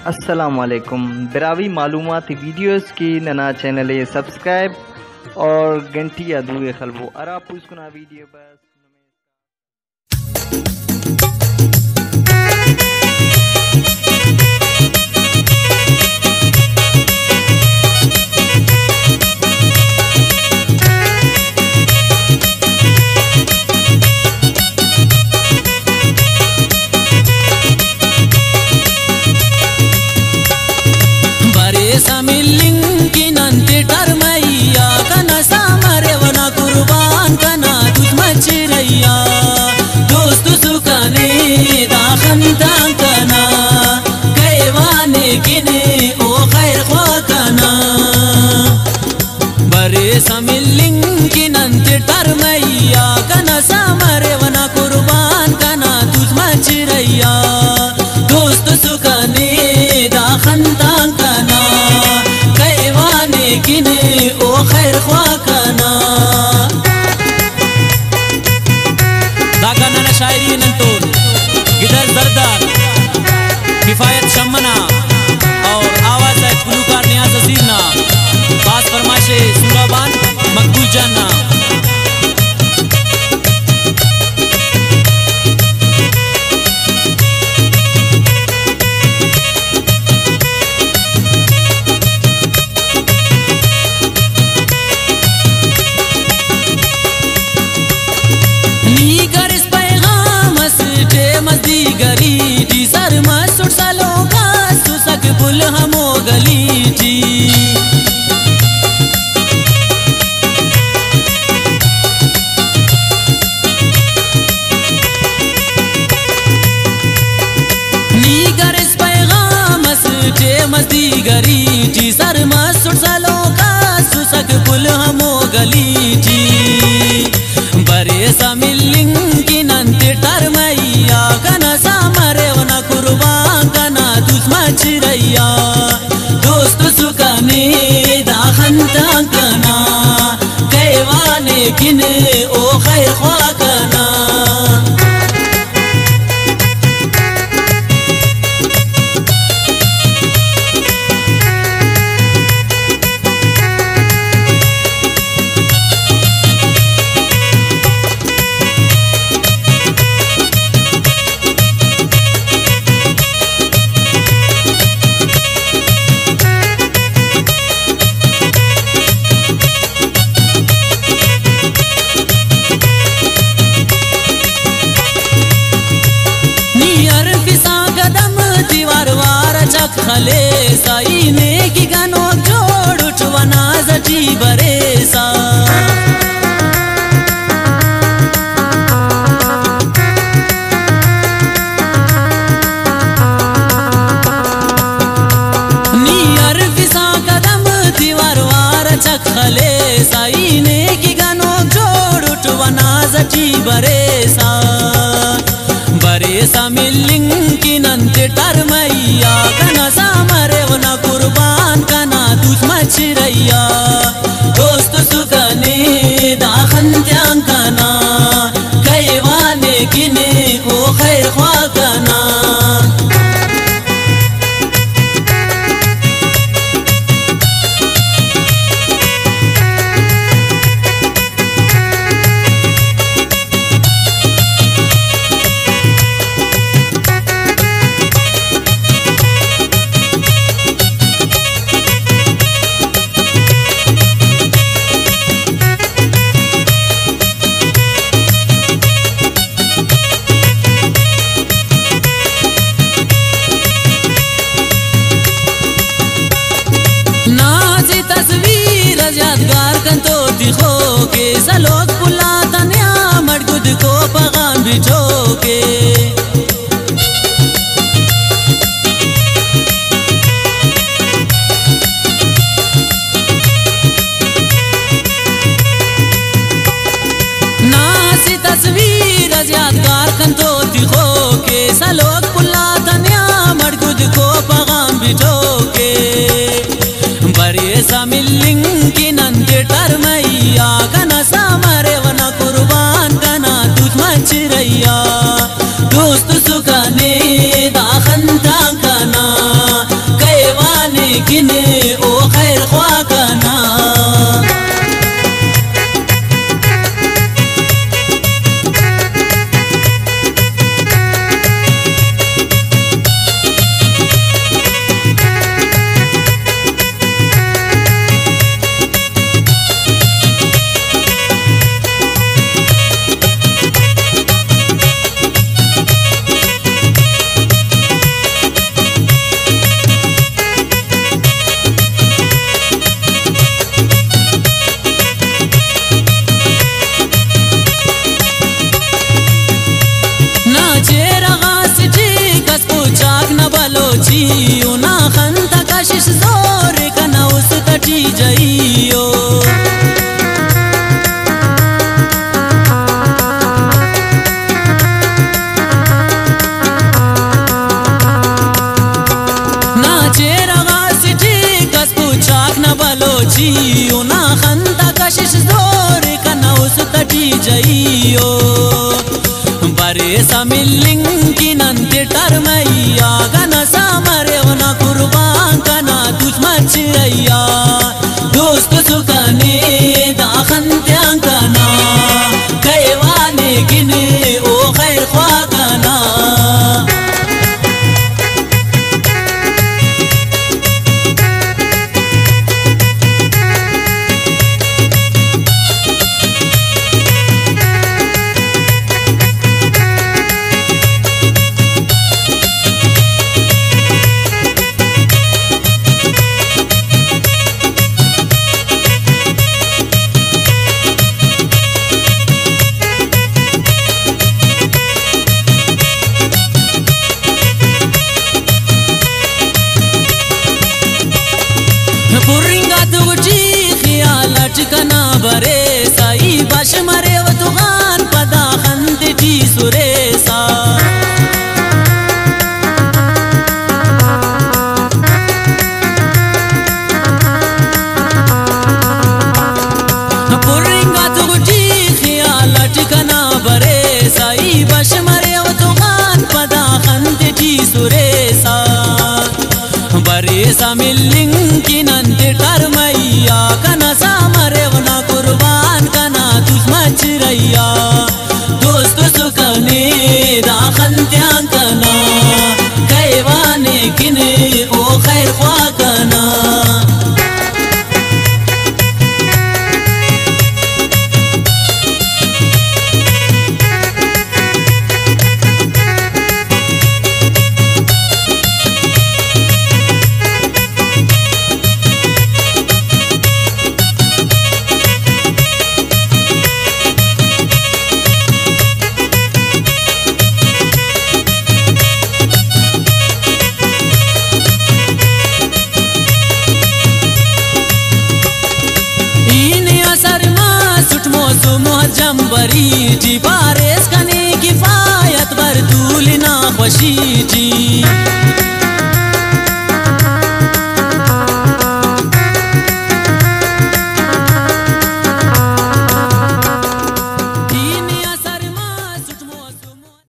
अस्सलामुअलैकुम बिरावी मालूमात वीडियोस की नना चैनल सब्सक्राइब और घंटी अदू खलबो अरा पुस्कुना वीडियो बस किफायत शम्मना और आवाज है गुलकार नियाज असीरना बास फरमाशे सुराबान मकबूल जानना दोस्त सुकाने दाखंता कना कैवाने किने ओ खैर ख्वा कना खले साई ने की गानो जोड़ उठवाना जटी बरेसा नियर फिसा कदम दीवार वार चखले साई ने की गानो जोड़ उठवाना जटी बरेसा बरेसा मिलिंग की नंते टरमैया कुर्बान कना तुझ मचरैया दोस्त सुकने दाखन त्यां कना कैवाने किने ओ खैर ख्वा कना यादगार कंतो दिखो के सलोक पुला तन्या मड़गुद को पगान बिछो के नासी तस्वीर यादगार कंतो दिखो के सलोक पुला तन्या मड़गुद को पगान बिछो के बरे सा मिलिंग की नंदे टरमैया कना सामा किने ओ खैर ख्वा कना ना खंता कशिश जोर कना उस तटी जाइयो ना चेरा गासिटी कस पुचाक न बलोचियो ना खंता कशिश जोर कना उस तटी जाइयो बरे सा मिलिंग की नंते टरमैया गना सामरेवना कुर्बान कना तुझ मचरैया दोस्त सुकने दाखंत्यां कना कैवाने गिने ओ खैर ख्वा कना कना बरे साई बश मरे व तुगान पदा खंद जी सुरेसा पुरिंगा तुगजी ख्याल ठिकाना बरे साई बश मरे व तुगान पदा खंद जी सुरेसा बरे सा मिलिंग की नंते टरमैया कना सामरेवना कुर्बान कना तुझ मचरैया दोस्त सुकने दाखंत्यां कना कैवाने किने ओ खैर ख्वा कना जंबरी जी बारिश कने किफायत बर दूल ना खुशी जी